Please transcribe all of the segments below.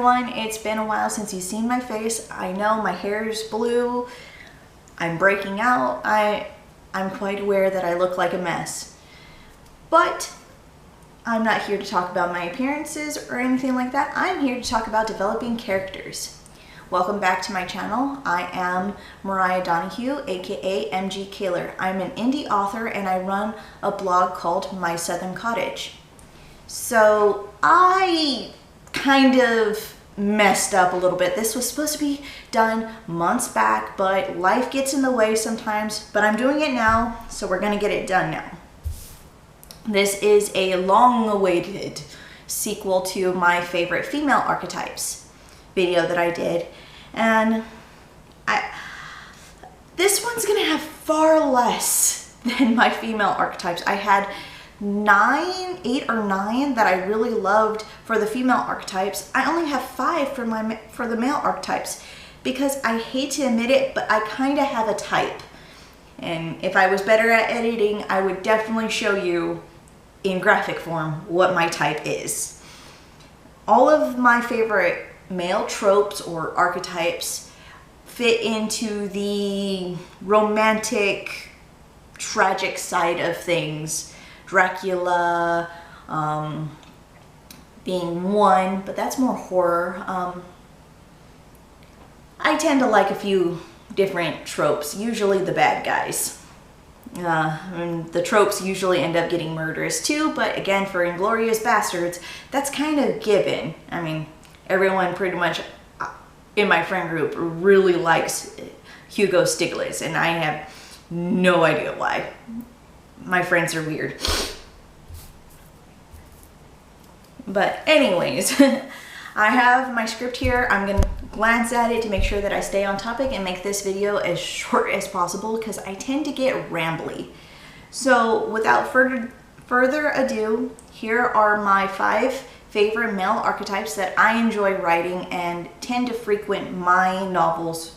everyone, it's been a while since you've seen my face. I know my hair is blue, I'm breaking out, I'm quite aware that I look like a mess. But I'm not here to talk about my appearances or anything like that. I'm here to talk about developing characters. Welcome back to my channel. I am Mariah Donahue, aka MG Kaler. I'm an indie author and I run a blog called My Southern Cottage. So I kind of messed up a little bit. This was supposed to be done months back, but life gets in the way sometimes, but I'm doing it now, so we're gonna get it done now. This is a long-awaited sequel to my favorite female archetypes video that I did, and this one's gonna have far less than my female archetypes. I had 8 or 9 that I really loved for the female archetypes. I only have 5 for the male archetypes because I hate to admit it, but I kind of have a type. And if I was better at editing, I would definitely show you in graphic form what my type is. All of my favorite male tropes or archetypes fit into the romantic, tragic side of things. Dracula being one, but that's more horror. I tend to like a few different tropes, usually the bad guys. And the tropes usually end up getting murderous too, but again, for Inglourious Bastards, that's kind of given. I mean, everyone pretty much in my friend group really likes Hugo Stiglitz, and I have no idea why. My friends are weird. But anyways, I have my script here. I'm gonna glance at it to make sure that I stay on topic and make this video as short as possible because I tend to get rambly. So without further ado, here are my 5 favorite male archetypes that I enjoy writing and tend to frequent my novels,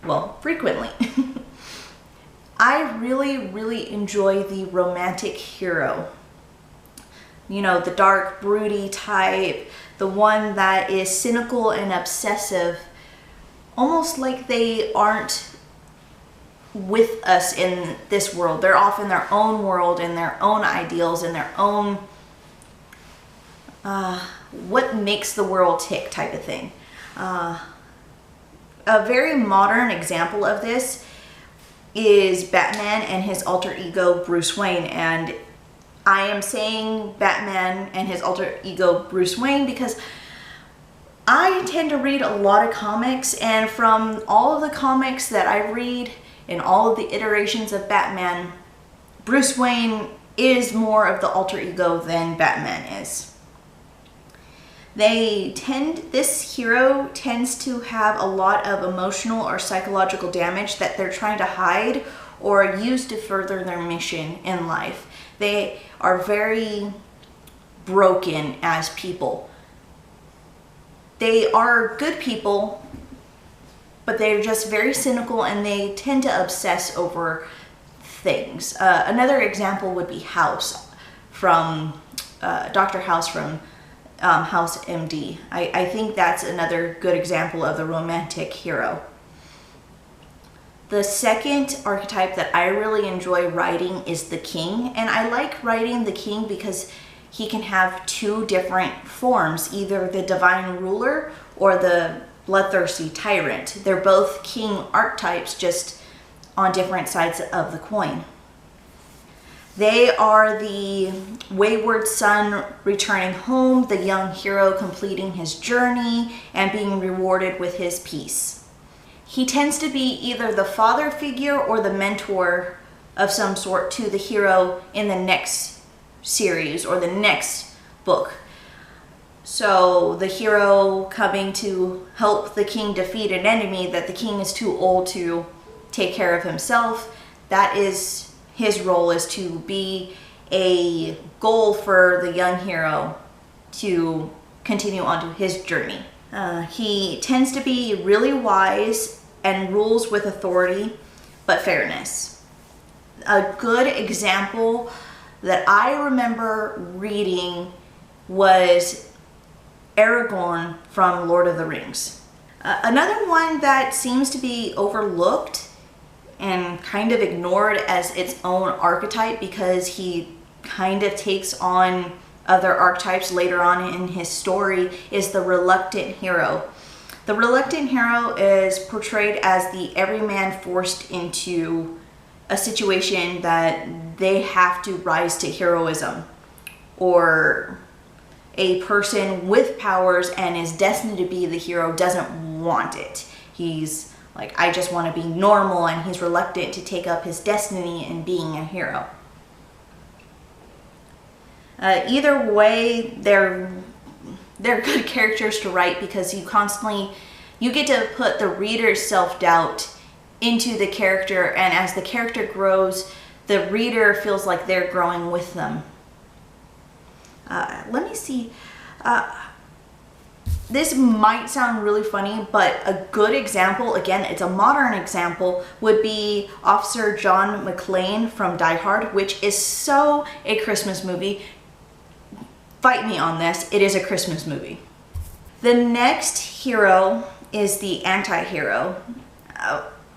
well, frequently. I really enjoy the romantic hero. You know, the dark, broody type, the one that is cynical and obsessive, almost like they aren't with us in this world. They're off in their own world and their own ideals and their own what makes the world tick type of thing. A very modern example of this is Batman and his alter ego Bruce Wayne, and I am saying Batman and his alter ego Bruce Wayne because I tend to read a lot of comics, and from all of the comics that I read and all of the iterations of Batman, Bruce Wayne is more of the alter ego than Batman is. This hero tends to have a lot of emotional or psychological damage that they're trying to hide or use to further their mission in life. They are very broken as people. They are good people, but they're just very cynical and they tend to obsess over things. Another example would be House from Dr. House from House MD. I think that's another good example of the romantic hero. The second archetype that I really enjoy writing is the king, and I like writing the king because he can have 2 different forms, either the divine ruler or the bloodthirsty tyrant. They're both king archetypes, just on different sides of the coin. They are the wayward son returning home, the young hero completing his journey and being rewarded with his peace. He tends to be either the father figure or the mentor of some sort to the hero in the next series or the next book. So the hero coming to help the king defeat an enemy that the king is too old to take care of himself, that is his role, is to be a goal for the young hero to continue on to his journey. He tends to be really wise and rules with authority, but fairness. A good example that I remember reading was Aragorn from Lord of the Rings. Another one that seems to be overlooked and kind of ignored as its own archetype because he kind of takes on other archetypes later on in his story is the reluctant hero. The reluctant hero is portrayed as the everyman forced into a situation that they have to rise to heroism, or a person with powers and is destined to be the hero doesn't want it. He's like, I just want to be normal, and he's reluctant to take up his destiny in being a hero. Either way, they're good characters to write because you get to put the reader's self-doubt into the character, and as the character grows, the reader feels like they're growing with them. Let me see. This might sound really funny, but a good example, again, it's a modern example, would be Officer John McClane from Die Hard, which is so a Christmas movie. Fight me on this, it is a Christmas movie. The next hero is the anti-hero.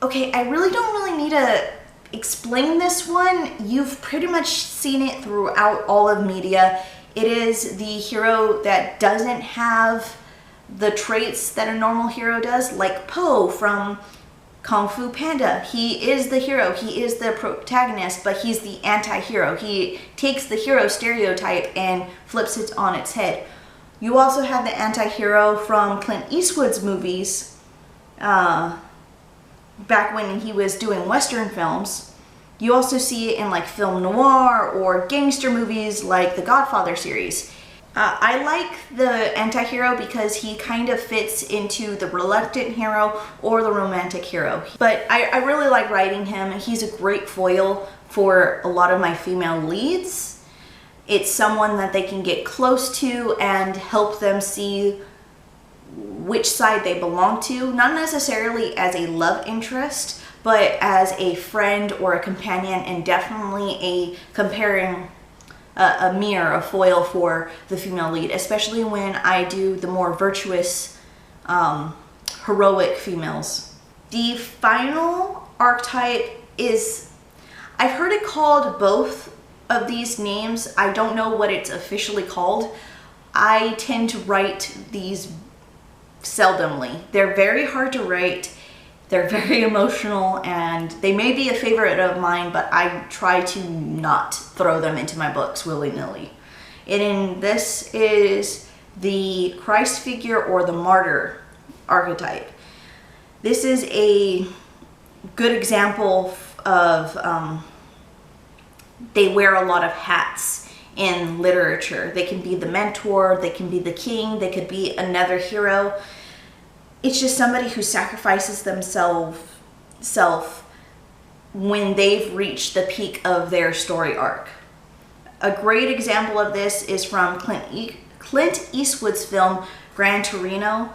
Okay, I really don't need to explain this one. You've pretty much seen it throughout all of media. It is the hero that doesn't have the traits that a normal hero does, like Po from Kung Fu Panda. He is the hero, he is the protagonist, but he's the anti-hero. He takes the hero stereotype and flips it on its head. You also have the anti-hero from Clint Eastwood's movies, back when he was doing Western films. You also see it in like film noir or gangster movies like the Godfather series. I like the anti-hero because he kind of fits into the reluctant hero or the romantic hero. But I really like writing him. He's a great foil for a lot of my female leads. It's someone that they can get close to and help them see which side they belong to, not necessarily as a love interest, but as a friend or a companion, and definitely a mirror, a foil for the female lead, especially when I do the more virtuous, heroic females. The final archetype is, I've heard it called both of these names. I don't know what it's officially called. I tend to write these seldomly. They're very hard to write. They're very emotional, and they may be a favorite of mine, but I try to not throw them into my books willy-nilly. And this is the Christ figure or the martyr archetype. This is a good example of they wear a lot of hats in literature. They can be the mentor, they can be the king, they could be another hero. It's just somebody who sacrifices themselves when they've reached the peak of their story arc. A great example of this is from Clint Eastwood's film Gran Torino.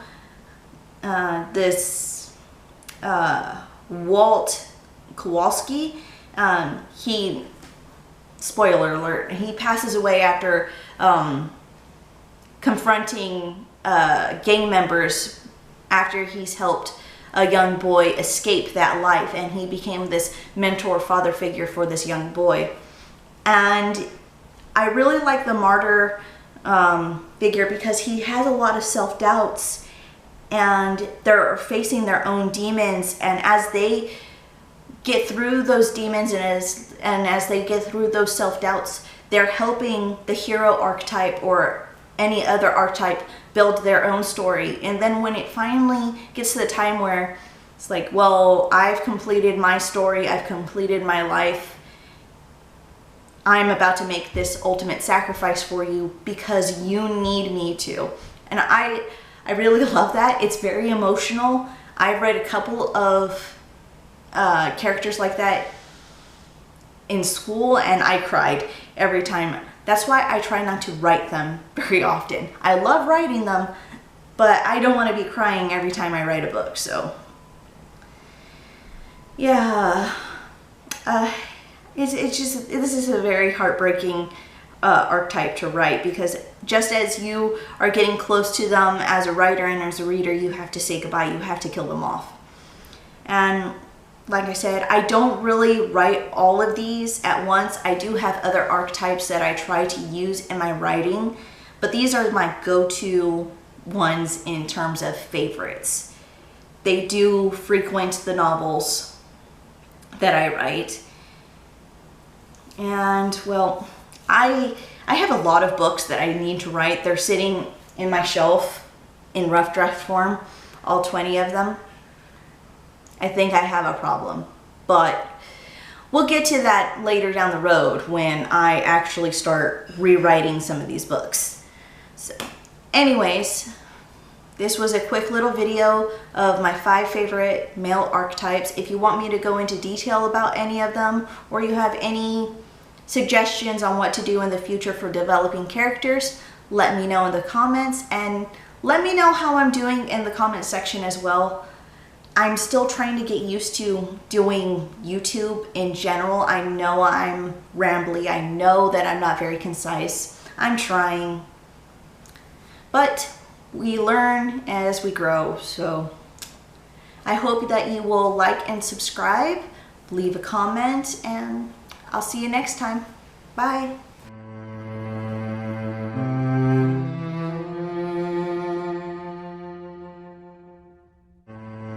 Walt Kowalski, he, spoiler alert, he passes away after confronting gang members after he's helped a young boy escape that life, and he became this mentor father figure for this young boy. And I really like the martyr figure because he has a lot of self-doubts, and they're facing their own demons, and as they get through those demons and as they get through those self-doubts, they're helping the hero archetype or any other archetype build their own story. And then when it finally gets to the time where it's like, well, I've completed my story, I've completed my life, I'm about to make this ultimate sacrifice for you because you need me to. And I really love that. It's very emotional. I've read a couple of characters like that in school, and I cried every time. That's why I try not to write them very often. I love writing them, but I don't want to be crying every time I write a book, so. Yeah, it's just, this is a very heartbreaking archetype to write, because just as you are getting close to them as a writer and as a reader, you have to say goodbye. You have to kill them off. And like I said, I don't really write all of these at once. I do have other archetypes that I try to use in my writing, but these are my go-to ones in terms of favorites. They do frequent the novels that I write. And well, I have a lot of books that I need to write. They're sitting in my shelf in rough draft form, all 20 of them. I think I have a problem, but we'll get to that later down the road when I actually start rewriting some of these books. So anyways, this was a quick little video of my 5 favorite male archetypes. If you want me to go into detail about any of them, or you have any suggestions on what to do in the future for developing characters, let me know in the comments, and let me know how I'm doing in the comment section as well. I'm still trying to get used to doing YouTube in general. I know I'm rambly. I know that I'm not very concise. I'm trying. But we learn as we grow. So I hope that you will like and subscribe, leave a comment, and I'll see you next time. Bye.